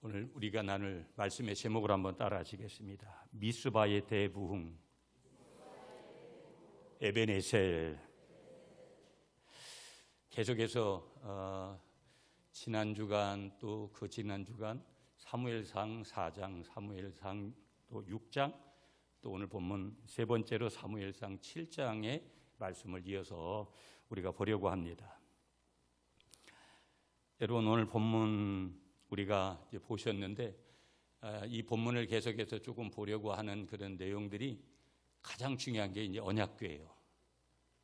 오늘 우리가 나눌 말씀의 제목을 한번 따라 하시겠습니다. 미스바의 대부흥, 에베네셀. 계속해서 지난 주간 또 그 지난 주간 사무엘상 4장, 사무엘상 또 6장, 또 오늘 본문 세 번째로 사무엘상 7장의 말씀을 이어서 우리가 보려고 합니다. 여러분, 오늘 본문 우리가 이제 보셨는데 이 본문을 계속해서 조금 보려고 하는 그런 내용들이 가장 중요한 게 이제 언약궤예요.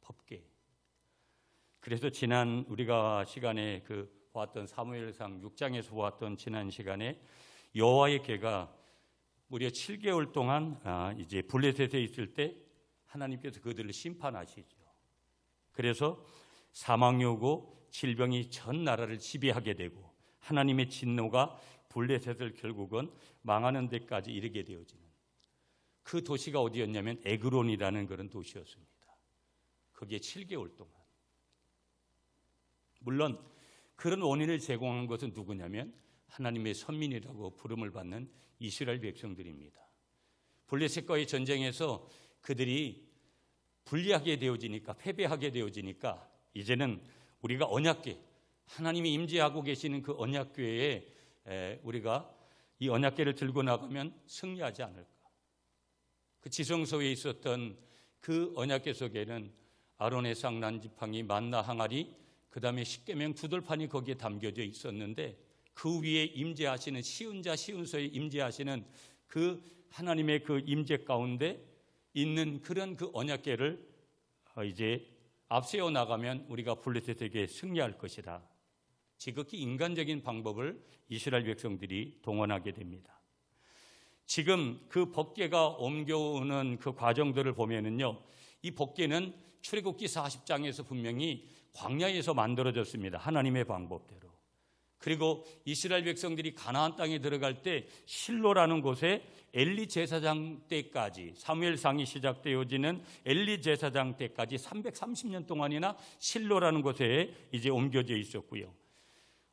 법궤. 그래서 지난 우리가 시간에 보았던 사무엘상 6장에서 보았던 지난 시간에 여호와의 궤가 무려 7개월 동안 이제 블레셋에 있을 때 하나님께서 그들을 심판하시죠. 그래서 사망이 오고 질병이 전 나라를 지배하게 되고 하나님의 진노가 블레셋을 결국은 망하는 데까지 이르게 되어지는 그 도시가 어디였냐면 에그론이라는 그런 도시였습니다. 거기에 7개월 동안. 물론 그런 원인을 제공한 것은 누구냐면 하나님의 선민이라고 부름을 받는 이스라엘 백성들입니다. 블레셋과의 전쟁에서 그들이 불리하게 되어지니까, 패배하게 되어지니까 이제는 우리가 언약궤, 하나님이 임재하고 계시는 그 언약궤에 우리가 이 언약궤를 들고 나가면 승리하지 않을까. 그 지성소에 있었던 그 언약궤 속에는 아론의 쌍난지팡이, 만나 항아리, 그 다음에 십계명 두돌판이 거기에 담겨져 있었는데 그 위에 임재하시는 시은자 시은소에 임재하시는 그 하나님의 그 임재 가운데 있는 그런 그 언약궤를 이제 앞세워 나가면 우리가 블레셋에게 승리할 것이다. 지극히 인간적인 방법을 이스라엘 백성들이 동원하게 됩니다. 지금 그 법궤가 옮겨오는 그 과정들을 보면은요, 이 법궤는 출애굽기 40장에서 분명히 광야에서 만들어졌습니다. 하나님의 방법대로. 그리고 이스라엘 백성들이 가나안 땅에 들어갈 때 실로라는 곳에 엘리 제사장 때까지, 사무엘상이 시작되어지는 엘리 제사장 때까지 330년 동안이나 실로라는 곳에 이제 옮겨져 있었고요.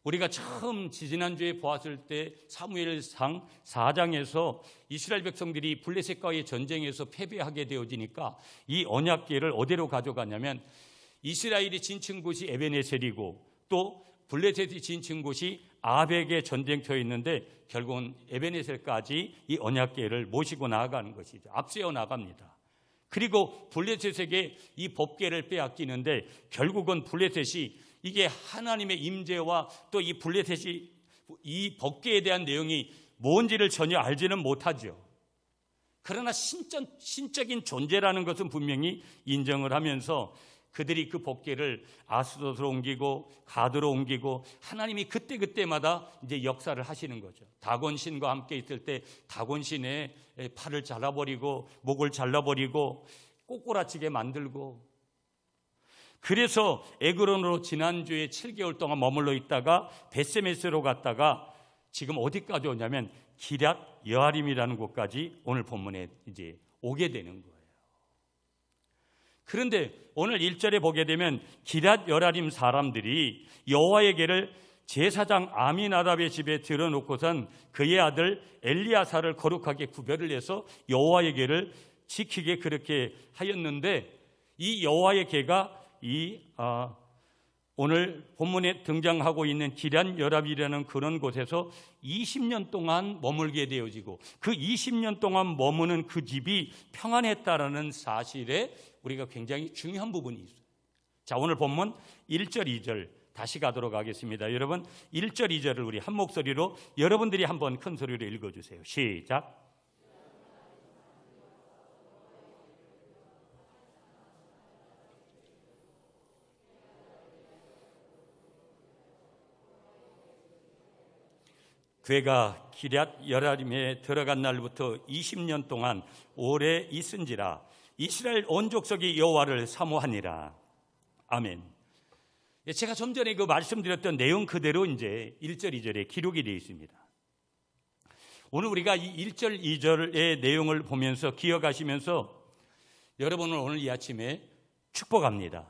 우리가 처음 지난주에 보았을 때 사무엘상 4장에서 이스라엘 백성들이 블레셋과의 전쟁에서 패배하게 되어지니까 이 언약궤를 어디로 가져가냐면 이스라엘이 진친 곳이 에베네셀이고 또 블레셋이 진친 곳이 아벡의 전쟁터에 있는데 결국은 에베네셀까지 이 언약궤를 모시고 나아가는 것이죠. 앞세워 나갑니다. 그리고 블레셋에게 이 법궤를 빼앗기는데 결국은 블레셋이 이게 하나님의 임재와 또 이 블레셋이 이 법궤에 대한 내용이 뭔지를 전혀 알지는 못하죠. 그러나 신적인 존재라는 것은 분명히 인정을 하면서 그들이 그 법궤를 아스돗으로 옮기고 가드로 옮기고 하나님이 그때마다 이제 역사를 하시는 거죠. 다곤신과 함께 있을 때 다곤신의 팔을 잘라버리고 목을 잘라버리고 꼬꾸라치게 만들고, 그래서 에그론으로 지난주에 7개월 동안 머물러 있다가 벳세메스로 갔다가 지금 어디까지 오냐면 기럇 여아림이라는 곳까지 오늘 본문에 이제 오게 되는 거예요. 그런데 오늘 1절에 보게 되면 기럇 여아림 사람들이 여호와의 궤를 제사장 아미나답의 집에 들어놓고선 그의 아들 엘리야사를 거룩하게 구별을 해서 여호와의 궤를 지키게 그렇게 하였는데 이 여호와의 궤가 오늘 본문에 등장하고 있는 기럇 여아림이라는 그런 곳에서 20년 동안 머물게 되어지고 그 20년 동안 머무는 그 집이 평안했다라는 사실에 우리가 굉장히 중요한 부분이 있어요. 자, 오늘 본문 1절 2절 다시 가도록 하겠습니다. 여러분 1절 2절을 우리 한 목소리로 여러분들이 한번 큰 소리로 읽어주세요. 시작. 궤가 기럇 여아림에 들어간 날부터 20년 동안 오래 있은지라 이스라엘 온 족속이 여호와를 사모하니라. 아멘. 제가 좀 전에 그 말씀드렸던 내용 그대로 이제 1절 2절에 기록이 되어 있습니다. 오늘 우리가 이 1절 2절의 내용을 보면서 기억하시면서 여러분은 오늘 이 아침에 축복합니다.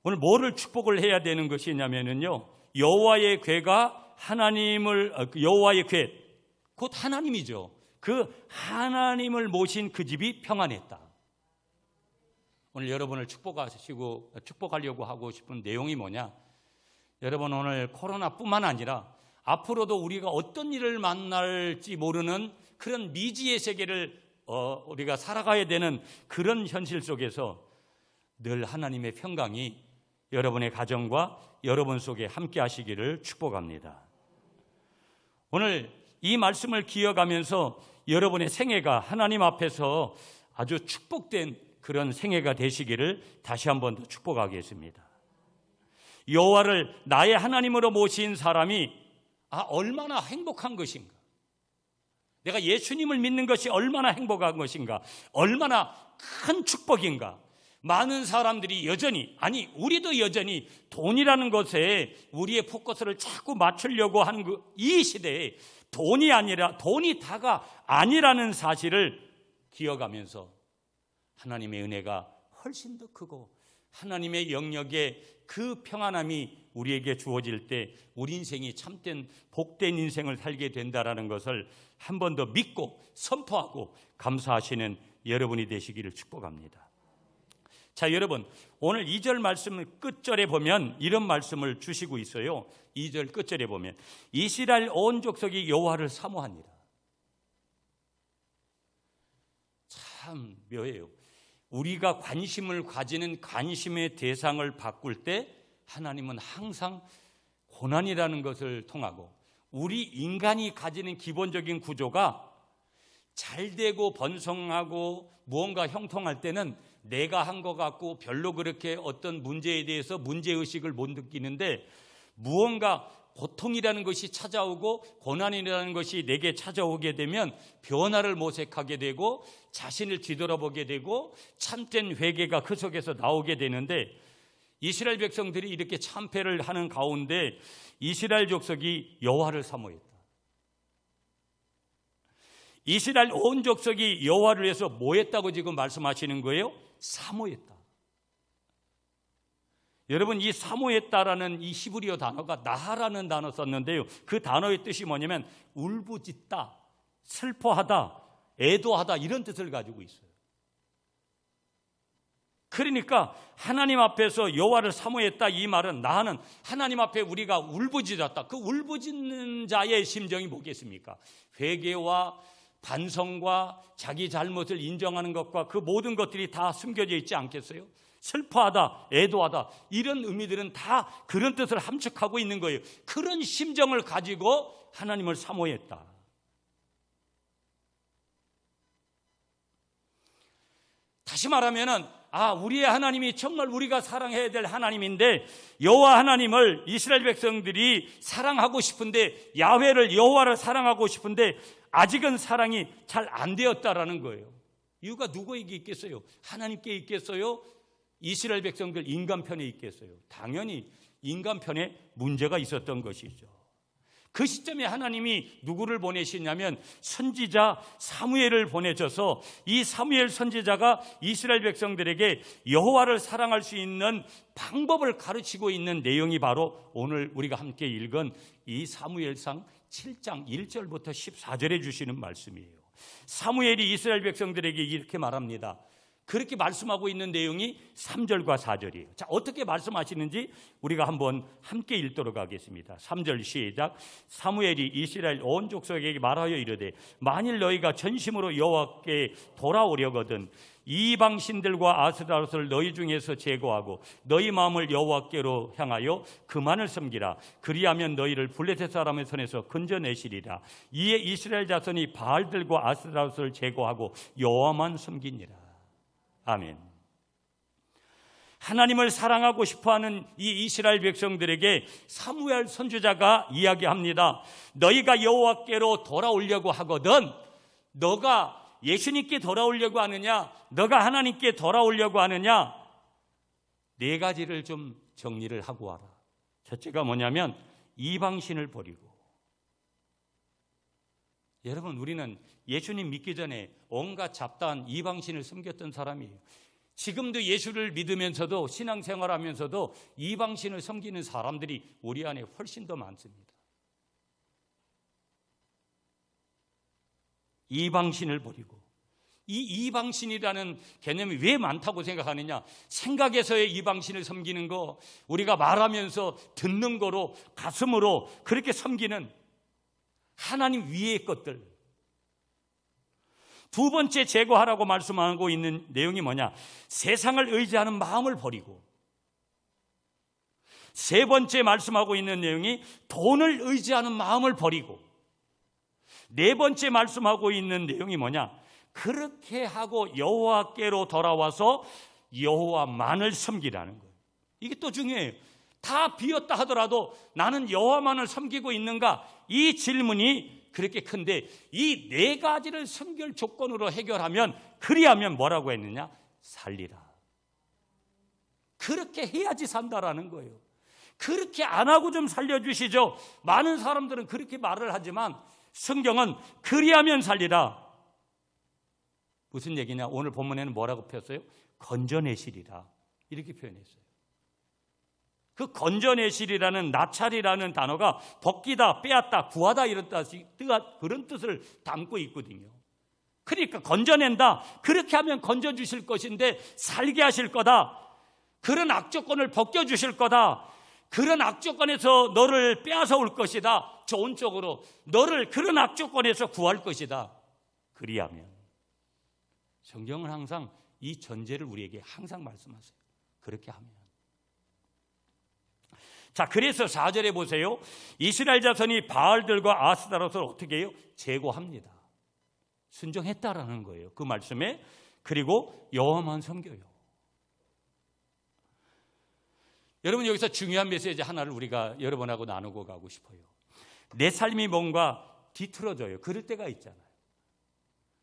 오늘 뭐를 축복을 해야 되는 것이냐면요, 여호와의 궤가 하나님을 여호와의 궤, 곧 하나님이죠. 그 하나님을 모신 그 집이 평안했다. 오늘 여러분을 축복하려고 하고 싶은 내용이 뭐냐? 여러분, 오늘 코로나뿐만 아니라 앞으로도 우리가 어떤 일을 만날지 모르는 그런 미지의 세계를 우리가 살아가야 되는 그런 현실 속에서 늘 하나님의 평강이 여러분의 가정과 여러분 속에 함께 하시기를 축복합니다. 오늘 이 말씀을 기억하면서 여러분의 생애가 하나님 앞에서 아주 축복된 그런 생애가 되시기를 다시 한번 더 축복하겠습니다. 여호와를 나의 하나님으로 모신 사람이 얼마나 행복한 것인가, 내가 예수님을 믿는 것이 얼마나 행복한 것인가, 얼마나 큰 축복인가. 많은 사람들이 여전히, 우리도 여전히 돈이라는 것에 우리의 포커스를 자꾸 맞추려고 하는 이 시대에 돈이 다가 아니라는 사실을 기억하면서 하나님의 은혜가 훨씬 더 크고 하나님의 영역에 그 평안함이 우리에게 주어질 때 우리 인생이 참된 복된 인생을 살게 된다는 것을 한 번 더 믿고 선포하고 감사하시는 여러분이 되시기를 축복합니다. 자, 여러분, 오늘 2절 말씀 끝절에 보면 이런 말씀을 주시고 있어요. 2절 끝절에 보면 이스라엘 온 족속이 여호와를 사모하니라. 참 묘해요. 우리가 관심을 가지는 관심의 대상을 바꿀 때 하나님은 항상 고난이라는 것을 통하고, 우리 인간이 가지는 기본적인 구조가 잘 되고 번성하고 무언가 형통할 때는 내가 한 것 같고 별로 그렇게 어떤 문제에 대해서 문제의식을 못 느끼는데, 무언가 고통이라는 것이 찾아오고 고난이라는 것이 내게 찾아오게 되면 변화를 모색하게 되고 자신을 뒤돌아보게 되고 참된 회개가 그 속에서 나오게 되는데, 이스라엘 백성들이 이렇게 참회를 하는 가운데 이스라엘 족속이 여호와를 사모했다. 이스라엘 온 족속이 여호와를 위해서 뭐 했다고 지금 말씀하시는 거예요? 사모했다. 여러분, 이 사모했다라는 이 히브리어 단어가 나하라는 단어 썼는데요, 그 단어의 뜻이 뭐냐면 울부짖다, 슬퍼하다, 애도하다, 이런 뜻을 가지고 있어요. 그러니까 하나님 앞에서 여호와를 사모했다, 이 말은 나는 하나님 앞에 우리가 울부짖었다. 그 울부짖는 자의 심정이 뭐겠습니까? 회개와 반성과 자기 잘못을 인정하는 것과 그 모든 것들이 다 숨겨져 있지 않겠어요? 슬퍼하다, 애도하다, 이런 의미들은 다 그런 뜻을 함축하고 있는 거예요. 그런 심정을 가지고 하나님을 사모했다. 다시 말하면은 우리의 하나님이 정말 우리가 사랑해야 될 하나님인데, 여호와 하나님을 이스라엘 백성들이 사랑하고 싶은데, 야훼를 여호와를 사랑하고 싶은데 아직은 사랑이 잘 안 되었다라는 거예요. 이유가 누구에게 있겠어요? 하나님께 있겠어요? 이스라엘 백성들 인간 편에 있겠어요? 당연히 인간 편에 문제가 있었던 것이죠. 그 시점에 하나님이 누구를 보내시냐면 선지자 사무엘을 보내셔서 이 사무엘 선지자가 이스라엘 백성들에게 여호와를 사랑할 수 있는 방법을 가르치고 있는 내용이 바로 오늘 우리가 함께 읽은 이 사무엘상 7장 1절부터 14절에 주시는 말씀이에요. 사무엘이 이스라엘 백성들에게 이렇게 말합니다. 그렇게 말씀하고 있는 내용이 3절과 4절이에요. 자, 어떻게 말씀하시는지 우리가 한번 함께 읽도록 하겠습니다. 3절 시작. 사무엘이 이스라엘 온 족속에게 말하여 이르되 만일 너희가 전심으로 여호와께 돌아오려거든 이방 신들과 아스타롯을 너희 중에서 제거하고 너희 마음을 여호와께로 향하여 그만을 섬기라. 그리하면 너희를 블레셋 사람의 손에서 건져내시리라. 이에 이스라엘 자손이 바알들과 아스타롯을 제거하고 여호와만 섬기니라. 아멘. 하나님을 사랑하고 싶어하는 이 이스라엘 백성들에게 사무엘 선지자가 이야기합니다. 너희가 여호와께로 돌아오려고 하거든, 너가 예수님께 돌아오려고 하느냐, 너가 하나님께 돌아오려고 하느냐, 네 가지를 좀 정리를 하고 와라. 첫째가 뭐냐면 이방신을 버리고. 여러분, 우리는 예수님 믿기 전에 온갖 잡다한 이방신을 섬겼던 사람이에요. 지금도 예수를 믿으면서도 신앙생활하면서도 이방신을 섬기는 사람들이 우리 안에 훨씬 더 많습니다. 이방신을 버리고, 이 이방신이라는 개념이 왜 많다고 생각하느냐? 생각에서의 이방신을 섬기는 거, 우리가 말하면서 듣는 거로, 가슴으로 그렇게 섬기는 하나님 위의 것들. 두 번째 제거하라고 말씀하고 있는 내용이 뭐냐? 세상을 의지하는 마음을 버리고, 세 번째 말씀하고 있는 내용이 돈을 의지하는 마음을 버리고, 네 번째 말씀하고 있는 내용이 뭐냐? 그렇게 하고 여호와께로 돌아와서 여호와만을 섬기라는 거예요. 이게 또 중요해요. 다 비었다 하더라도 나는 여호와만을 섬기고 있는가? 이 질문이 그렇게 큰데, 이 네 가지를 선결 조건으로 해결하면, 그리하면 뭐라고 했느냐? 살리라. 그렇게 해야지 산다라는 거예요. 그렇게 안 하고 좀 살려주시죠. 많은 사람들은 그렇게 말을 하지만 성경은 그리하면 살리라. 무슨 얘기냐? 오늘 본문에는 뭐라고 폈어요? 건져내시리라, 이렇게 표현했어요. 그 건져내시리라는 나찰이라는 단어가 벗기다, 빼앗다, 구하다 이런 그런 뜻을 담고 있거든요. 그러니까 건져낸다, 그렇게 하면 건져주실 것인데 살게 하실 거다, 그런 악조건을 벗겨주실 거다, 그런 악조건에서 너를 빼앗아 올 것이다, 좋은 쪽으로 너를 그런 악조건에서 구할 것이다. 그리하면, 성경은 항상 이 전제를 우리에게 항상 말씀하세요. 그렇게 하면. 자, 그래서 4절에 보세요. 이스라엘 자손이 바알들과 아스타롯을 어떻게 해요? 제거합니다. 순종했다라는 거예요, 그 말씀에. 그리고 여호와만 섬겨요. 여러분, 여기서 중요한 메시지 하나를 우리가 여러분하고 나누고 가고 싶어요. 내 삶이 뭔가 뒤틀어져요. 그럴 때가 있잖아요.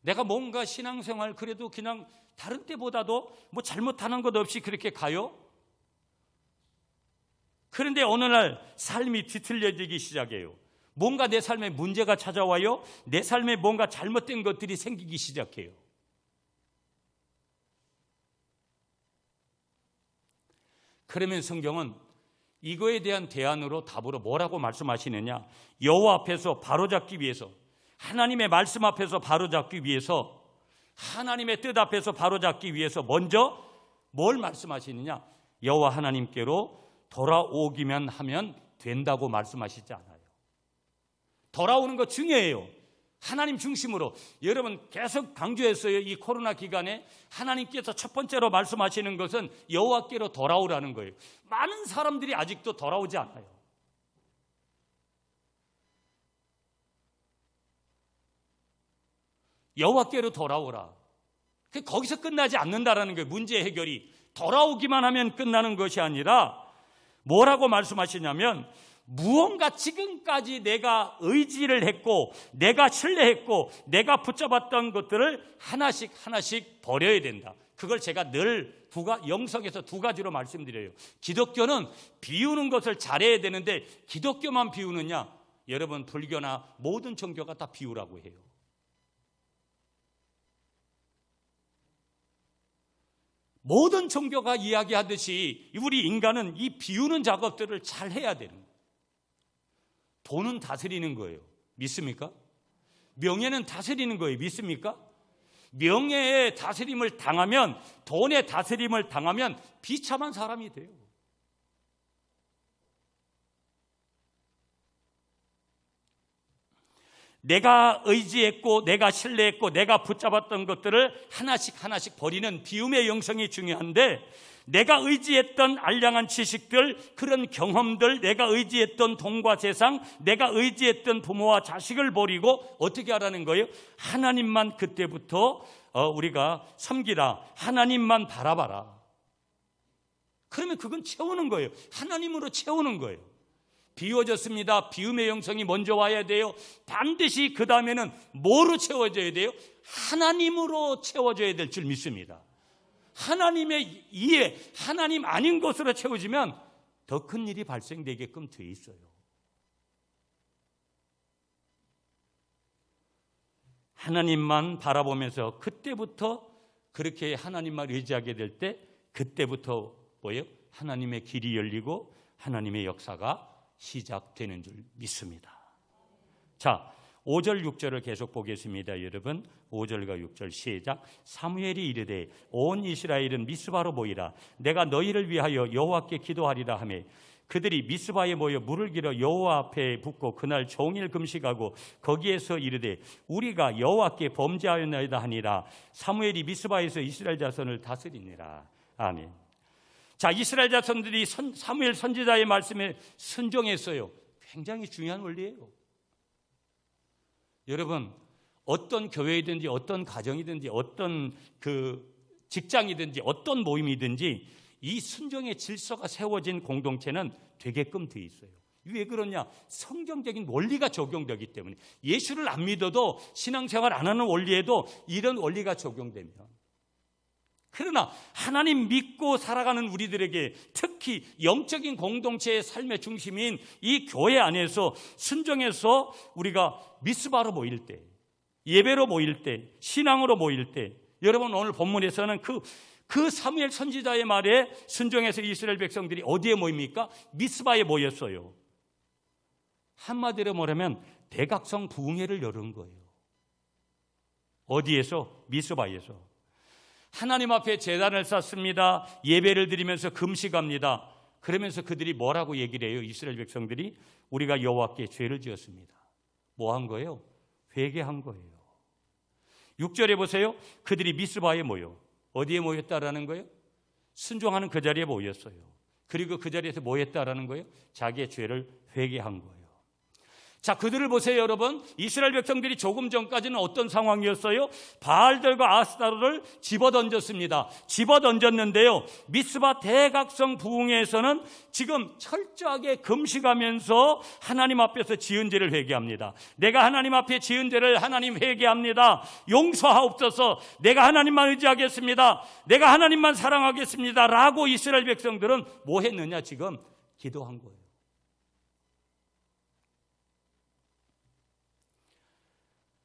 내가 뭔가 신앙생활 그래도 그냥 다른 때보다도 뭐 잘못하는 것 없이 그렇게 가요. 그런데 어느 날 삶이 뒤틀려지기 시작해요. 뭔가 내 삶에 문제가 찾아와요. 내 삶에 뭔가 잘못된 것들이 생기기 시작해요. 그러면 성경은 이거에 대한 대안으로, 답으로 뭐라고 말씀하시느냐? 여호와 앞에서 바로잡기 위해서, 하나님의 말씀 앞에서 바로잡기 위해서, 하나님의 뜻 앞에서 바로잡기 위해서 먼저 뭘 말씀하시느냐? 여호와 하나님께로 돌아오기만 하면 된다고 말씀하시지 않아요. 돌아오는 거 중요해요. 하나님 중심으로. 여러분, 계속 강조했어요. 이 코로나 기간에 하나님께서 첫 번째로 말씀하시는 것은 여호와께로 돌아오라는 거예요. 많은 사람들이 아직도 돌아오지 않아요. 여호와께로 돌아오라. 거기서 끝나지 않는다라는 거예요. 문제 해결이 돌아오기만 하면 끝나는 것이 아니라 뭐라고 말씀하시냐면, 무언가 지금까지 내가 의지를 했고, 내가 신뢰했고, 내가 붙잡았던 것들을 하나씩 하나씩 버려야 된다. 그걸 제가 늘 영성에서 두 가지로 말씀드려요. 기독교는 비우는 것을 잘해야 되는데, 기독교만 비우느냐? 여러분, 불교나 모든 종교가 다 비우라고 해요. 모든 종교가 이야기하듯이 우리 인간은 이 비우는 작업들을 잘 해야 되는 거예요. 돈은 다스리는 거예요. 믿습니까? 명예는 다스리는 거예요. 믿습니까? 명예의 다스림을 당하면, 돈의 다스림을 당하면 비참한 사람이 돼요. 내가 의지했고, 내가 신뢰했고, 내가 붙잡았던 것들을 하나씩 하나씩 버리는 비움의 영성이 중요한데, 내가 의지했던 알량한 지식들, 그런 경험들, 내가 의지했던 돈과 세상, 내가 의지했던 부모와 자식을 버리고 어떻게 하라는 거예요? 하나님만 그때부터 우리가 섬기라. 하나님만 바라봐라. 그러면 그건 채우는 거예요. 하나님으로 채우는 거예요. 비워졌습니다. 비움의 영성이 먼저 와야 돼요. 반드시 그 다음에는 뭐로 채워져야 돼요? 하나님으로 채워져야 될 줄 믿습니다. 하나님의 이해, 하나님 아닌 것으로 채워지면 더 큰 일이 발생되게끔 돼 있어요. 하나님만 바라보면서 그때부터 그렇게 하나님만 의지하게 될 때, 그때부터 뭐예요? 하나님의 길이 열리고 하나님의 역사가 시작되는 줄 믿습니다. 자, 5절 6절을 계속 보겠습니다. 여러분 5절과 6절 시작. 사무엘이 이르되 온 이스라엘은 미스바로 모이라. 내가 너희를 위하여 여호와께 기도하리라 하매 그들이 미스바에 모여 물을 길어 여호와 앞에 붓고 그날 종일 금식하고 거기에서 이르되 우리가 여호와께 범죄하였나이다 하니라. 사무엘이 미스바에서 이스라엘 자손을 다스리니라. 아멘. 자, 이스라엘 자손들이 사무엘 선지자의 말씀에 순종했어요. 굉장히 중요한 원리예요. 여러분, 어떤 교회이든지 어떤 가정이든지 어떤 직장이든지 어떤 모임이든지 이 순종의 질서가 세워진 공동체는 되게끔 돼 있어요. 왜 그러냐? 성경적인 원리가 적용되기 때문에. 예수를 안 믿어도 신앙생활 안 하는 원리에도 이런 원리가 적용되면. 그러나 하나님 믿고 살아가는 우리들에게 특히 영적인 공동체의 삶의 중심인 이 교회 안에서 순종해서 우리가 미스바로 모일 때, 예배로 모일 때, 신앙으로 모일 때, 여러분 오늘 본문에서는 그 사무엘 선지자의 말에 순종해서 이스라엘 백성들이 어디에 모입니까? 미스바에 모였어요. 한마디로 말하면 대각성 부흥회를 열은 거예요. 어디에서? 미스바에서. 하나님 앞에 제단을 쌓습니다. 예배를 드리면서 금식합니다. 그러면서 그들이 뭐라고 얘기를 해요? 이스라엘 백성들이 우리가 여호와께 죄를 지었습니다. 뭐 한 거예요? 회개한 거예요. 6절에 보세요. 그들이 미스바에 모여. 어디에 모였다라는 거예요? 순종하는 그 자리에 모였어요. 그리고 그 자리에서 뭐 했다라는 거예요? 자기의 죄를 회개한 거예요. 자, 그들을 보세요, 여러분. 이스라엘 백성들이 조금 전까지는 어떤 상황이었어요? 바알들과 아스타로를 집어던졌습니다. 집어던졌는데요, 미스바 대각성 부흥회에서는 지금 철저하게 금식하면서 하나님 앞에서 지은 죄를 회개합니다. 내가 하나님 앞에 지은 죄를 하나님 회개합니다. 용서하옵소서. 내가 하나님만 의지하겠습니다. 내가 하나님만 사랑하겠습니다. 라고 이스라엘 백성들은 뭐 했느냐? 지금 기도한 거예요.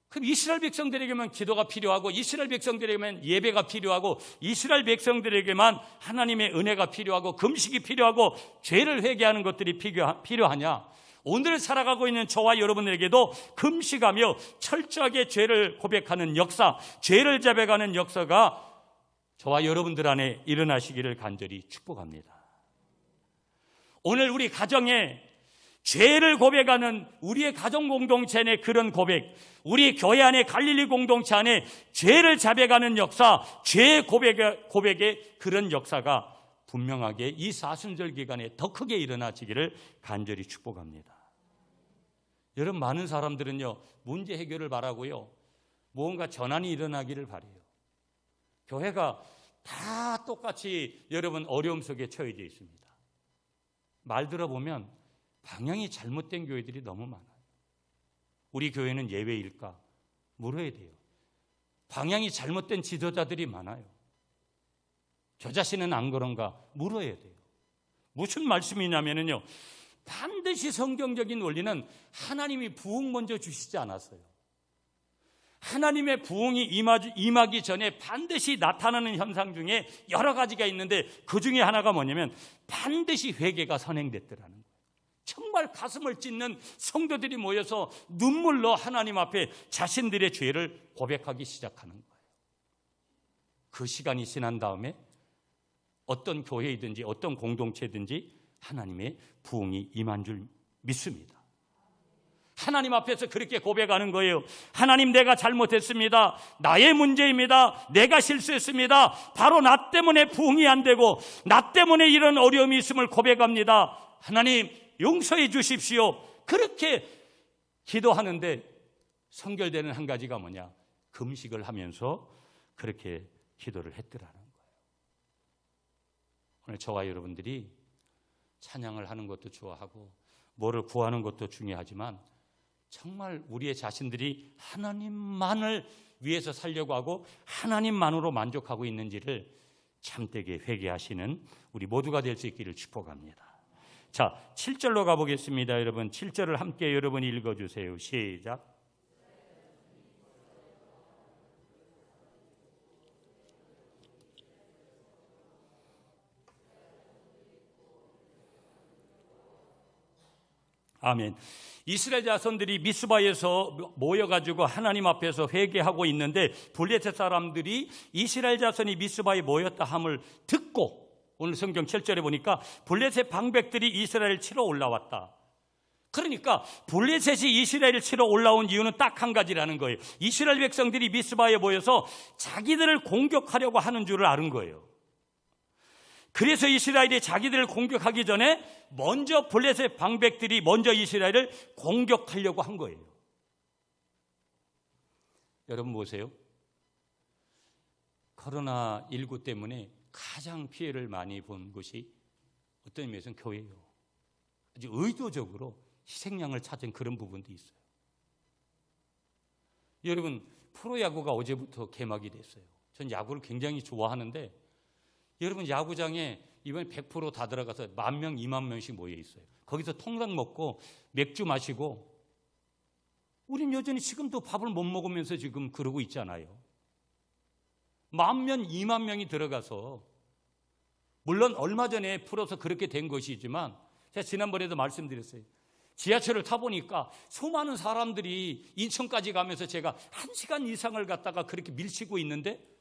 그럼 이스라엘 백성들에게만 기도가 필요하고 이스라엘 백성들에게만 예배가 필요하고 이스라엘 백성들에게만 하나님의 은혜가 필요하고 금식이 필요하고 죄를 회개하는 것들이 필요하냐? 오늘 살아가고 있는 저와 여러분에게도 금식하며 철저하게 죄를 고백하는 역사, 죄를 자백하는 역사가 저와 여러분들 안에 일어나시기를 간절히 축복합니다. 오늘 우리 가정에 죄를 고백하는 우리의 가정 공동체 내 그런 고백, 우리 교회 안에 갈릴리 공동체 안에 죄를 자백하는 역사, 죄 고백의 그런 역사가 분명하게 이 사순절 기간에 더 크게 일어나지기를 간절히 축복합니다. 여러분, 많은 사람들은요, 문제 해결을 바라고요, 무언가 전환이 일어나기를 바라요. 교회가 다 똑같이 여러분 어려움 속에 처해져 있습니다. 말 들어보면 방향이 잘못된 교회들이 너무 많아요. 우리 교회는 예외일까? 물어야 돼요. 방향이 잘못된 지도자들이 많아요. 저 자신은 안 그런가? 물어야 돼요. 무슨 말씀이냐면요, 반드시 성경적인 원리는 하나님이 부흥 먼저 주시지 않았어요. 하나님의 부흥이 임하기 전에 반드시 나타나는 현상 중에 여러 가지가 있는데 그 중에 하나가 뭐냐면 반드시 회개가 선행됐더라는 거예요. 정말 가슴을 찢는 성도들이 모여서 눈물로 하나님 앞에 자신들의 죄를 고백하기 시작하는 거예요. 그 시간이 지난 다음에 어떤 교회이든지 어떤 공동체든지 하나님의 부흥이 임한 줄 믿습니다. 하나님 앞에서 그렇게 고백하는 거예요. 하나님, 내가 잘못했습니다. 나의 문제입니다. 내가 실수했습니다. 바로 나 때문에 부흥이 안 되고 나 때문에 이런 어려움이 있음을 고백합니다. 하나님, 용서해 주십시오. 그렇게 기도하는데 선결되는 한 가지가 뭐냐? 금식을 하면서 그렇게 기도를 했더라는 거예요. 오늘 저와 여러분들이 찬양을 하는 것도 좋아하고 뭐를 구하는 것도 중요하지만 정말 우리의 자신들이 하나님만을 위해서 살려고 하고 하나님만으로 만족하고 있는지를 참되게 회개하시는 우리 모두가 될 수 있기를 축복합니다. 자, 7절로 가보겠습니다. 여러분, 7절을 함께 여러분이 읽어주세요. 시작. 아멘. 이스라엘 자손들이 미스바에서 모여가지고 하나님 앞에서 회개하고 있는데 블레셋 사람들이 이스라엘 자손이 미스바에 모였다 함을 듣고, 오늘 성경 7절에 보니까 블레셋 방백들이 이스라엘을 치러 올라왔다. 그러니까 블레셋이 이스라엘을 치러 올라온 이유는 딱 한 가지라는 거예요. 이스라엘 백성들이 미스바에 모여서 자기들을 공격하려고 하는 줄을 아는 거예요. 그래서 이스라엘이 자기들을 공격하기 전에 먼저 블레셋 방백들이 먼저 이스라엘을 공격하려고 한 거예요. 여러분 보세요. 코로나19 때문에 가장 피해를 많이 본 것이 어떤 의미에서는 교회예요. 아주 의도적으로 희생양을 찾은 그런 부분도 있어요. 여러분, 프로야구가 어제부터 개막이 됐어요. 전 야구를 굉장히 좋아하는데 여러분, 야구장에 이번에 100% 다 들어가서 10,000명, 20,000명씩 모여 있어요. 거기서 통닭 먹고 맥주 마시고, 우린 여전히 지금도 밥을 못 먹으면서 지금 그러고 있잖아요. 10,000명, 20,000명이 들어가서, 물론 얼마 전에 풀어서 그렇게 된 것이지만 제가 지난번에도 말씀드렸어요. 지하철을 타보니까 수많은 사람들이 인천까지 가면서 제가 1시간 이상을 갔다가 그렇게 밀치고 있는데,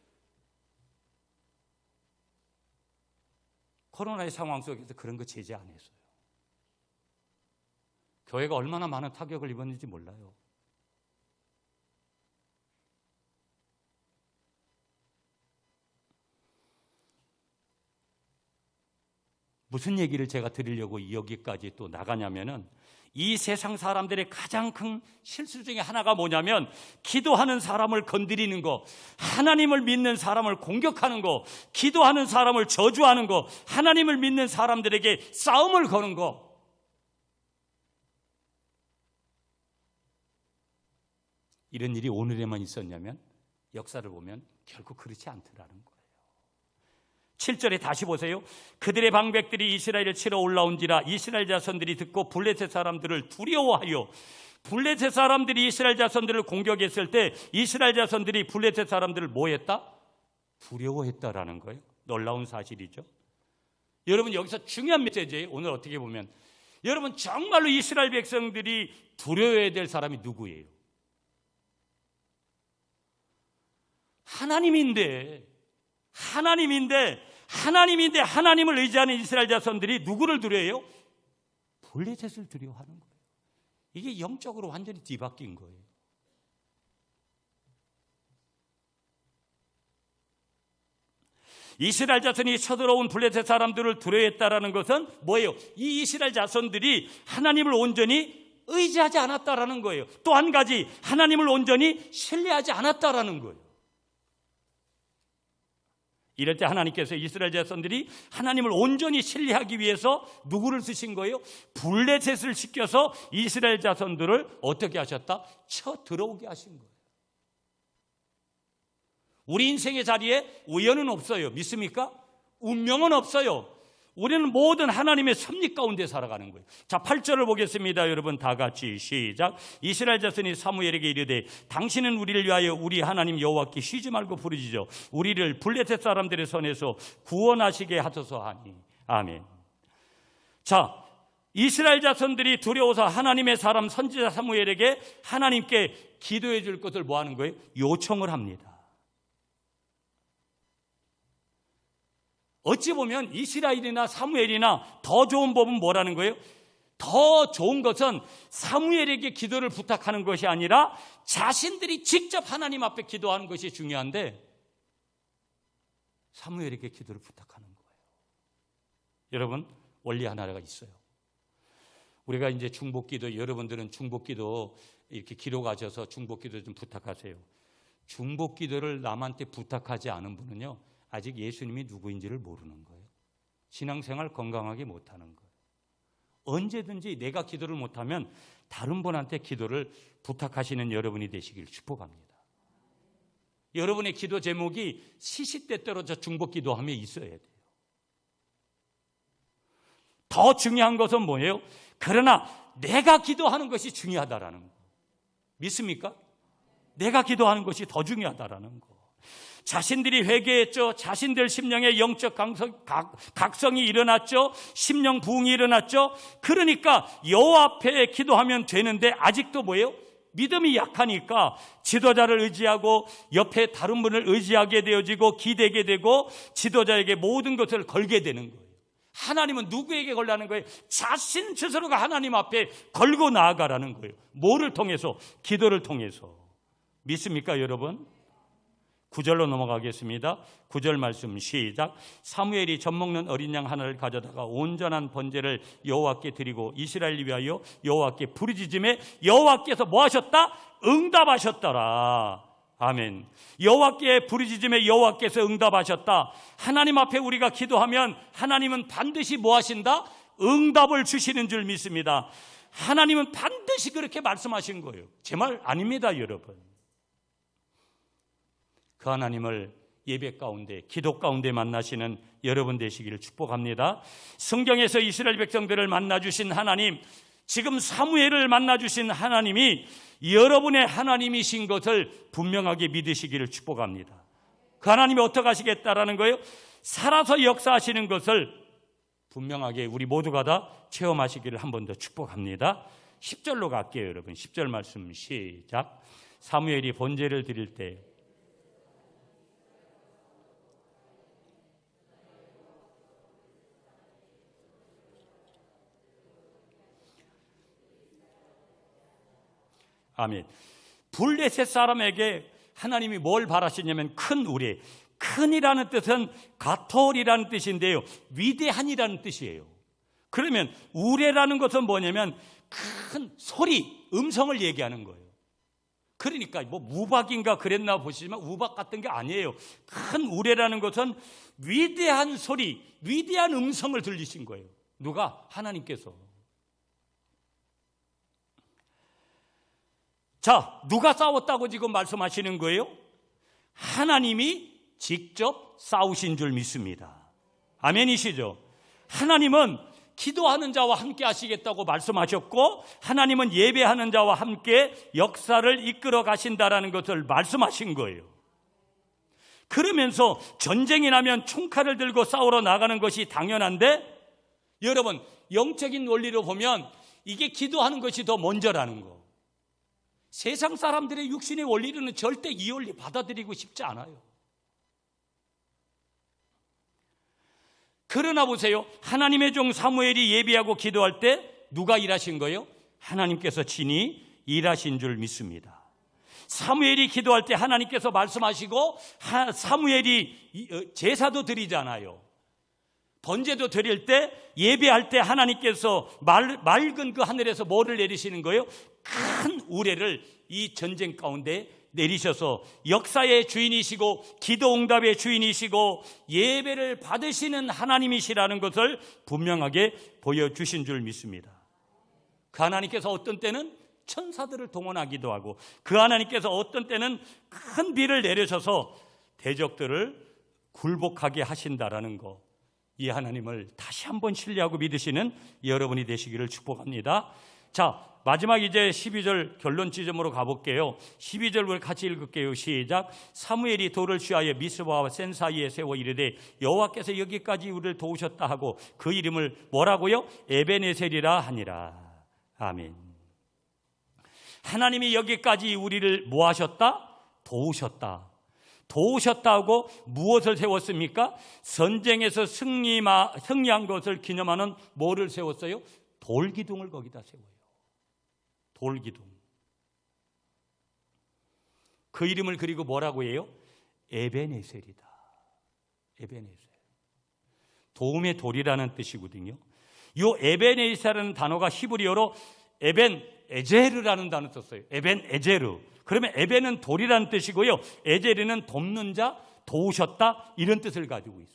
코로나의 상황 속에서 그런 거 제재 안 했어요. 교회가 얼마나 많은 타격을 입었는지 몰라요. 무슨 얘기를 제가 드리려고 여기까지 또 나가냐면은, 이 세상 사람들의 가장 큰 실수 중에 하나가 뭐냐면 기도하는 사람을 건드리는 거, 하나님을 믿는 사람을 공격하는 거, 기도하는 사람을 저주하는 거, 하나님을 믿는 사람들에게 싸움을 거는 거. 이런 일이 오늘에만 있었냐면 역사를 보면 결국 그렇지 않더라는 거예요. 7절에 다시 보세요. 그들의 방백들이 이스라엘을 치러 올라온지라 이스라엘 자손들이 듣고 블레셋 사람들을 두려워하여, 블레셋 사람들이 이스라엘 자손들을 공격했을 때 이스라엘 자손들이 블레셋 사람들을 뭐 했다? 두려워했다라는 거예요. 놀라운 사실이죠. 여러분, 여기서 중요한 메시지예요. 오늘 어떻게 보면 여러분, 정말로 이스라엘 백성들이 두려워해야 될 사람이 누구예요? 하나님인데 하나님을 의지하는 이스라엘 자손들이 누구를 두려워해요? 블레셋을 두려워하는 거예요. 이게 영적으로 완전히 뒤바뀐 거예요. 이스라엘 자손이 쳐들어온 블레셋 사람들을 두려워했다라는 것은 뭐예요? 이 이스라엘 자손들이 하나님을 온전히 의지하지 않았다라는 거예요. 또 한 가지, 하나님을 온전히 신뢰하지 않았다라는 거예요. 이럴 때 하나님께서 이스라엘 자손들이 하나님을 온전히 신뢰하기 위해서 누구를 쓰신 거예요? 블레셋을 시켜서 이스라엘 자손들을 어떻게 하셨다? 쳐 들어오게 하신 거예요. 우리 인생의 자리에 우연은 없어요. 믿습니까? 운명은 없어요. 우리는 모든 하나님의 섭리 가운데 살아가는 거예요. 자, 8절을 보겠습니다. 여러분 다 같이 시작. 이스라엘 자손이 사무엘에게 이르되 당신은 우리를 위하여 우리 하나님 여호와께 쉬지 말고 부르짖어 우리를 블레셋 사람들의 손에서 구원하시게 하소서 하니. 아멘. 자, 이스라엘 자손들이 두려워서 하나님의 사람 선지자 사무엘에게 하나님께 기도해 줄 것을 뭐 하는 거예요? 요청을 합니다. 어찌 보면 이스라엘이나 사무엘이나 더 좋은 법은 뭐라는 거예요? 더 좋은 것은 사무엘에게 기도를 부탁하는 것이 아니라 자신들이 직접 하나님 앞에 기도하는 것이 중요한데 사무엘에게 기도를 부탁하는 거예요. 여러분, 원리 하나가 있어요. 우리가 이제 중복기도, 여러분들은 중복기도 이렇게 기도 가셔서 중복기도 좀 부탁하세요. 중복기도를 남한테 부탁하지 않은 분은요, 아직 예수님이 누구인지를 모르는 거예요. 신앙생활 건강하게 못하는 거예요. 언제든지 내가 기도를 못하면 다른 분한테 기도를 부탁하시는 여러분이 되시길 축복합니다. 여러분의 기도 제목이 시시때때로 저 중복기도함에 있어야 돼요. 더 중요한 것은 뭐예요? 그러나 내가 기도하는 것이 중요하다라는 거. 믿습니까? 내가 기도하는 것이 더 중요하다라는 거. 자신들이 회개했죠. 자신들 심령의 영적 각성이 일어났죠. 심령 부흥이 일어났죠. 그러니까 여호와 앞에 기도하면 되는데 아직도 뭐예요? 믿음이 약하니까 지도자를 의지하고 옆에 다른 분을 의지하게 되어지고 기대게 되고 지도자에게 모든 것을 걸게 되는 거예요. 하나님은 누구에게 걸라는 거예요? 자신 스스로가 하나님 앞에 걸고 나아가라는 거예요. 뭐를 통해서? 기도를 통해서. 믿습니까, 여러분? 9절로 넘어가겠습니다. 9절 말씀 시작. 사무엘이 젖 먹는 어린 양 하나를 가져다가 온전한 번제를 여호와께 드리고 이스라엘을 위하여 여호와께 부르짖음에 여호와께서 뭐 하셨다? 응답하셨더라. 아멘. 여호와께 부르짖음에 여호와께서 응답하셨다. 하나님 앞에 우리가 기도하면 하나님은 반드시 뭐 하신다? 응답을 주시는 줄 믿습니다. 하나님은 반드시 그렇게 말씀하신 거예요. 제 말 아닙니다, 여러분. 그 하나님을 예배 가운데, 기도 가운데 만나시는 여러분 되시기를 축복합니다. 성경에서 이스라엘 백성들을 만나주신 하나님, 지금 사무엘을 만나주신 하나님이 여러분의 하나님이신 것을 분명하게 믿으시기를 축복합니다. 그 하나님이 어떻게 하시겠다라는 거예요? 살아서 역사하시는 것을 분명하게 우리 모두가 다 체험하시기를 한 번 더 축복합니다. 10절로 갈게요, 여러분. 10절 말씀 시작. 사무엘이 번제를 드릴 때 아멘. 블레셋 사람에게 하나님이 뭘 바라시냐면 큰 우레. 큰이라는 뜻은 가톨이라는 뜻인데요, 위대한이라는 뜻이에요. 그러면 우레라는 것은 뭐냐면 큰 소리, 음성을 얘기하는 거예요. 그러니까 뭐 우박인가 그랬나 보시지만 우박 같은 게 아니에요. 큰 우레라는 것은 위대한 소리, 위대한 음성을 들리신 거예요. 누가? 하나님께서. 자, 누가 싸웠다고 지금 말씀하시는 거예요? 하나님이 직접 싸우신 줄 믿습니다. 아멘이시죠? 하나님은 기도하는 자와 함께 하시겠다고 말씀하셨고, 하나님은 예배하는 자와 함께 역사를 이끌어 가신다라는 것을 말씀하신 거예요. 그러면서 전쟁이 나면 총칼을 들고 싸우러 나가는 것이 당연한데, 여러분, 영적인 원리로 보면 이게 기도하는 것이 더 먼저라는 거. 세상 사람들의 육신의 원리로는 절대 이 원리 받아들이고 싶지 않아요. 그러나 보세요. 하나님의 종 사무엘이 예배하고 기도할 때 누가 일하신 거예요? 하나님께서 친히 일하신 줄 믿습니다. 사무엘이 기도할 때 하나님께서 말씀하시고, 사무엘이 제사도 드리잖아요. 번제도 드릴 때, 예배할 때 하나님께서 맑은 그 하늘에서 뭐를 내리시는 거예요? 큰 우레를 이 전쟁 가운데 내리셔서 역사의 주인이시고 기도 응답의 주인이시고 예배를 받으시는 하나님이시라는 것을 분명하게 보여주신 줄 믿습니다. 그 하나님께서 어떤 때는 천사들을 동원하기도 하고, 그 하나님께서 어떤 때는 큰 비를 내려셔서 대적들을 굴복하게 하신다라는 거, 이 하나님을 다시 한번 신뢰하고 믿으시는 여러분이 되시기를 축복합니다. 자, 마지막 이제 12절 결론 지점으로 가볼게요. 12절 우리 같이 읽을게요. 시작. 사무엘이 돌을 취하여 미스바와 센 사이에 세워 이르되 여호와께서 여기까지 우리를 도우셨다 하고 그 이름을 뭐라고요? 에베네셀이라 하니라. 아멘. 하나님이 여기까지 우리를 뭐 하셨다? 도우셨다. 도우셨다고 무엇을 세웠습니까? 전쟁에서 승리한 것을 기념하는 뭐를 세웠어요? 돌기둥을 거기다 세워요. 돌기둥. 그 이름을 그리고 뭐라고 해요? 에베네셀이다. 에베네셀. 도움의 돌이라는 뜻이거든요. 이 에베네셀이라는 단어가 히브리어로 에벤 에제르라는 단어 썼어요. 에벤 에제르. 그러면 에벤은 돌이라는 뜻이고요, 에제르는 돕는 자, 도우셨다, 이런 뜻을 가지고 있어요.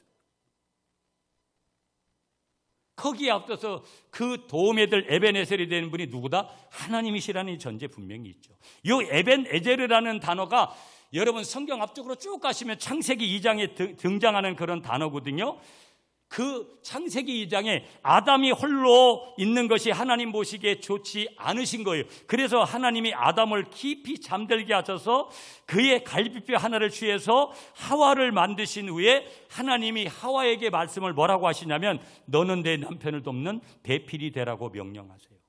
거기에 앞서서 그 도움애들 에벤에셀이 되는 분이 누구다? 하나님이시라는 이 전제 분명히 있죠. 이 에벤 에제르라는 단어가 여러분 성경 앞쪽으로 쭉 가시면 창세기 2장에 등장하는 그런 단어거든요. 그 창세기 2장에 아담이 홀로 있는 것이 하나님 보시기에 좋지 않으신 거예요. 그래서 하나님이 아담을 깊이 잠들게 하셔서 그의 갈비뼈 하나를 취해서 하와를 만드신 후에 하나님이 하와에게 말씀을 뭐라고 하시냐면 너는 내 남편을 돕는 배필이 되라고 명령하세요.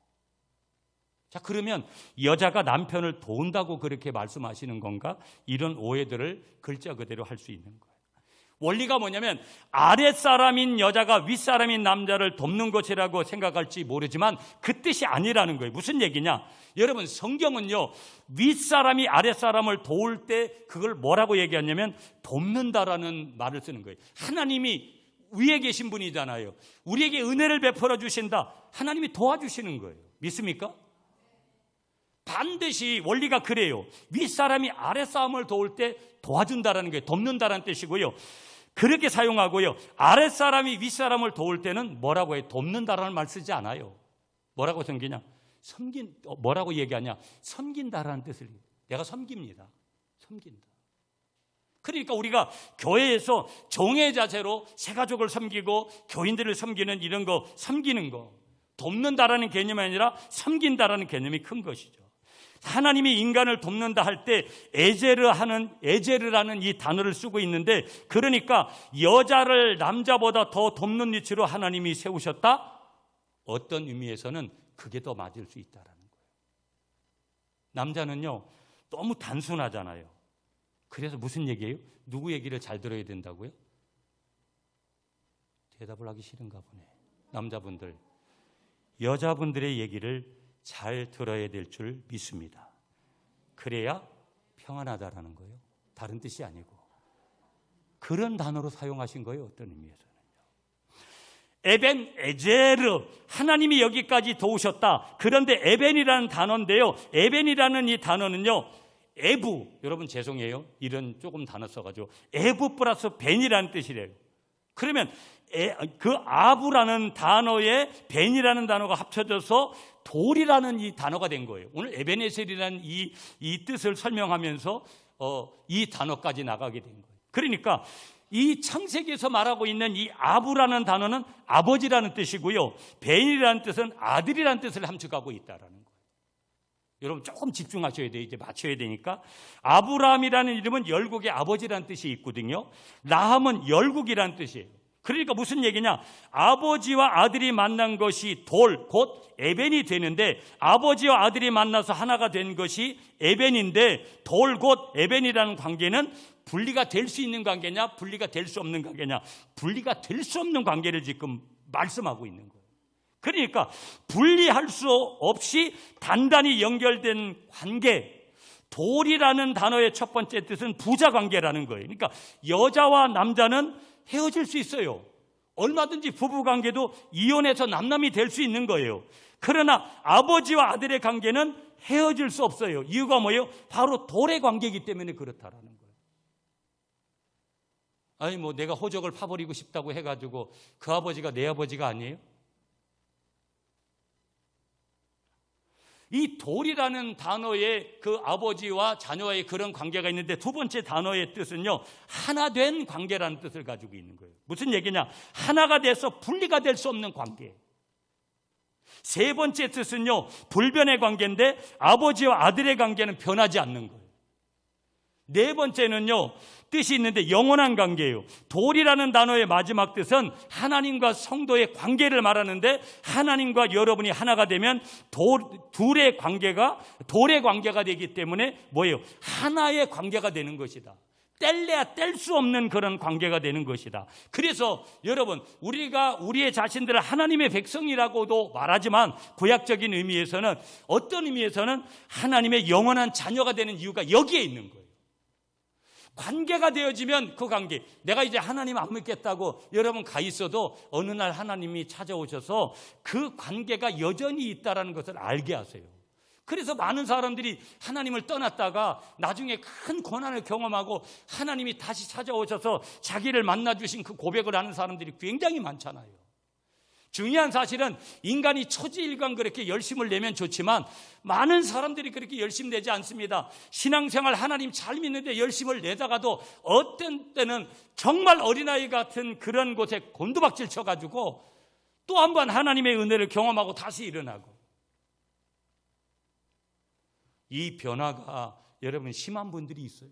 자, 그러면 여자가 남편을 도운다고 그렇게 말씀하시는 건가? 이런 오해들을 글자 그대로 할 수 있는 거예요. 원리가 뭐냐면 아랫사람인 여자가 윗사람인 남자를 돕는 것이라고 생각할지 모르지만 그 뜻이 아니라는 거예요. 무슨 얘기냐? 여러분, 성경은요, 윗사람이 아랫사람을 도울 때 그걸 뭐라고 얘기하냐면 돕는다라는 말을 쓰는 거예요. 하나님이 위에 계신 분이잖아요. 우리에게 은혜를 베풀어 주신다. 하나님이 도와주시는 거예요. 믿습니까? 반드시 원리가 그래요. 윗사람이 아랫사람을 도울 때 도와준다라는 거예요. 돕는다라는 뜻이고요. 그렇게 사용하고요. 아랫사람이 윗사람을 도울 때는 뭐라고 해요? 돕는다라는 말 쓰지 않아요. 뭐라고 섬기냐? 뭐라고 얘기하냐? 섬긴다라는 뜻을. 내가 섬깁니다. 섬긴다. 그러니까 우리가 교회에서 종의 자세로 새가족을 섬기고 교인들을 섬기는 이런 거, 섬기는 거, 돕는다라는 개념이 아니라 섬긴다라는 개념이 큰 것이죠. 하나님이 인간을 돕는다 할 때 에제르라는 이 단어를 쓰고 있는데, 그러니까 여자를 남자보다 더 돕는 위치로 하나님이 세우셨다? 어떤 의미에서는 그게 더 맞을 수 있다라는 거예요. 남자는요 너무 단순하잖아요. 그래서 무슨 얘기예요? 누구 얘기를 잘 들어야 된다고요? 대답을 하기 싫은가 보네. 남자분들, 여자분들의 얘기를 잘 들어야 될 줄 믿습니다. 그래야 평안하다라는 거예요. 다른 뜻이 아니고 그런 단어로 사용하신 거예요. 어떤 의미에서는요. 에벤 에제르, 하나님이 여기까지 도우셨다. 그런데 에벤이라는 단어인데요, 에벤이라는 이 단어는요 에부, 여러분 죄송해요, 이런 조금 단어 써가지고 에부 플러스 벤이라는 뜻이래요. 그러면 그 아부라는 단어에 벤이라는 단어가 합쳐져서 돌이라는 이 단어가 된 거예요. 오늘 에베네셀이라는 이 뜻을 설명하면서 이 단어까지 나가게 된 거예요. 그러니까 이 창세기에서 말하고 있는 이 아부라는 단어는 아버지라는 뜻이고요, 벤이라는 뜻은 아들이라는 뜻을 함축하고 있다라는 거예요. 여러분 조금 집중하셔야 돼요. 이제 맞춰야 되니까. 아브라함이라는 이름은 열국의 아버지라는 뜻이 있거든요. 라함은 열국이라는 뜻이에요. 그러니까 무슨 얘기냐? 아버지와 아들이 만난 것이 돌, 곧 에벤이 되는데, 아버지와 아들이 만나서 하나가 된 것이 에벤인데, 돌, 곧 에벤이라는 관계는 분리가 될 수 있는 관계냐, 분리가 될 수 없는 관계냐? 분리가 될 수 없는 관계를 지금 말씀하고 있는 거예요. 그러니까 분리할 수 없이 단단히 연결된 관계. 돌이라는 단어의 첫 번째 뜻은 부자 관계라는 거예요. 그러니까 여자와 남자는 헤어질 수 있어요. 얼마든지 부부관계도 이혼해서 남남이 될 수 있는 거예요. 그러나 아버지와 아들의 관계는 헤어질 수 없어요. 이유가 뭐예요? 바로 돌의 관계이기 때문에 그렇다라는 거예요. 아니 뭐 내가 호적을 파버리고 싶다고 해가지고 그 아버지가 내 아버지가 아니에요? 이 돌이라는 단어의 그 아버지와 자녀와의 그런 관계가 있는데, 두 번째 단어의 뜻은요 하나 된 관계라는 뜻을 가지고 있는 거예요. 무슨 얘기냐? 하나가 돼서 분리가 될 수 없는 관계. 세 번째 뜻은요 불변의 관계인데, 아버지와 아들의 관계는 변하지 않는 거예요. 네 번째는요 뜻이 있는데 영원한 관계예요. 돌이라는 단어의 마지막 뜻은 하나님과 성도의 관계를 말하는데, 하나님과 여러분이 하나가 되면 둘의 관계가 돌의 관계가 되기 때문에 뭐예요? 하나의 관계가 되는 것이다. 뗄래야 뗄 수 없는 그런 관계가 되는 것이다. 그래서 여러분, 우리가 우리의 자신들을 하나님의 백성이라고도 말하지만 구약적인 의미에서는, 어떤 의미에서는 하나님의 영원한 자녀가 되는 이유가 여기에 있는 거예요. 관계가 되어지면 그 관계, 내가 이제 하나님 안 믿겠다고 여러분 가 있어도 어느 날 하나님이 찾아오셔서 그 관계가 여전히 있다는 것을 알게 하세요. 그래서 많은 사람들이 하나님을 떠났다가 나중에 큰 고난을 경험하고 하나님이 다시 찾아오셔서 자기를 만나주신 그 고백을 하는 사람들이 굉장히 많잖아요. 중요한 사실은 인간이 초지일관 그렇게 열심을 내면 좋지만 많은 사람들이 그렇게 열심 내지 않습니다. 신앙생활 하나님 잘 믿는데 열심을 내다가도 어떤 때는 정말 어린아이 같은 그런 곳에 곤두박질 쳐가지고 또 한 번 하나님의 은혜를 경험하고 다시 일어나고, 이 변화가 여러분 심한 분들이 있어요.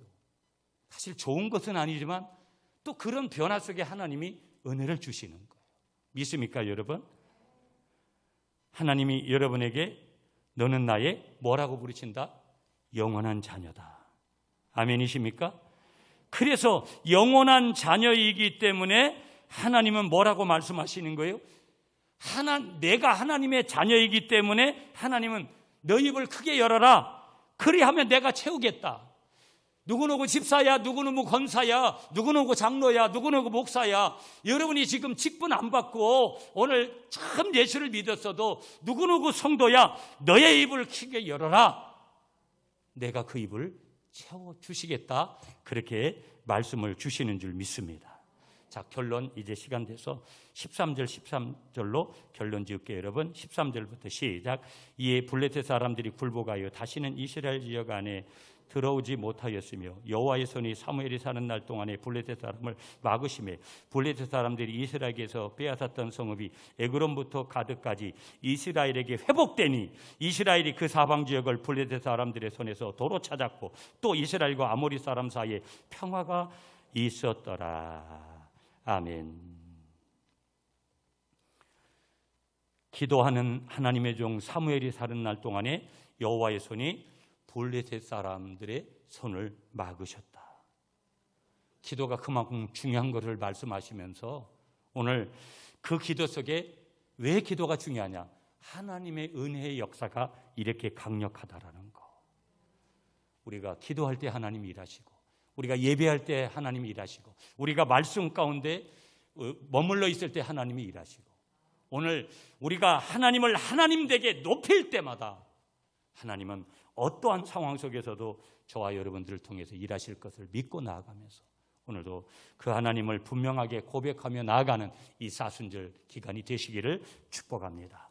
사실 좋은 것은 아니지만 또 그런 변화 속에 하나님이 은혜를 주시는 거예요. 믿습니까 여러분? 하나님이 여러분에게 너는 나의 뭐라고 부르신다? 영원한 자녀다. 아멘이십니까? 그래서 영원한 자녀이기 때문에 하나님은 뭐라고 말씀하시는 거예요? 내가 하나님의 자녀이기 때문에 하나님은 너 입을 크게 열어라. 그리하면 내가 채우겠다. 누구누구 집사야, 누구누구 권사야, 누구누구 장로야, 누구누구 목사야, 여러분이 지금 직분 안 받고 오늘 참 예수를 믿었어도 누구누구 성도야, 너의 입을 크게 열어라. 내가 그 입을 채워주시겠다. 그렇게 말씀을 주시는 줄 믿습니다. 자, 결론 이제 시간 돼서 13절 13절로 결론 지을게요. 여러분 13절부터 시작. 이에 블레셋 사람들이 굴복하여 다시는 이스라엘 지역 안에 들어오지 못하였으며 여호와의 손이 사무엘이 사는 날 동안에 블레셋 사람을 막으시매 블레셋 사람들이 이스라엘에게서 빼앗았던 성읍이 에그론부터 가드까지 이스라엘에게 회복되니 이스라엘이 그 사방 지역을 블레셋 사람들의 손에서 도로 찾았고 또 이스라엘과 아모리 사람 사이에 평화가 있었더라. 아멘. 기도하는 하나님의 종 사무엘이 사는 날 동안에 여호와의 손이 블레셋 사람들의 손을 막으셨다. 기도가 그만큼 중요한 것을 말씀하시면서 오늘 그 기도 속에 왜 기도가 중요하냐? 하나님의 은혜의 역사가 이렇게 강력하다라는 거. 우리가 기도할 때 하나님이 일하시고, 우리가 예배할 때 하나님이 일하시고, 우리가 말씀 가운데 머물러 있을 때 하나님이 일하시고, 오늘 우리가 하나님을 하나님 되게 높일 때마다 하나님은 어떠한 상황 속에서도 저와 여러분들을 통해서 일하실 것을 믿고 나아가면서 오늘도 그 하나님을 분명하게 고백하며 나아가는 이 사순절 기간이 되시기를 축복합니다.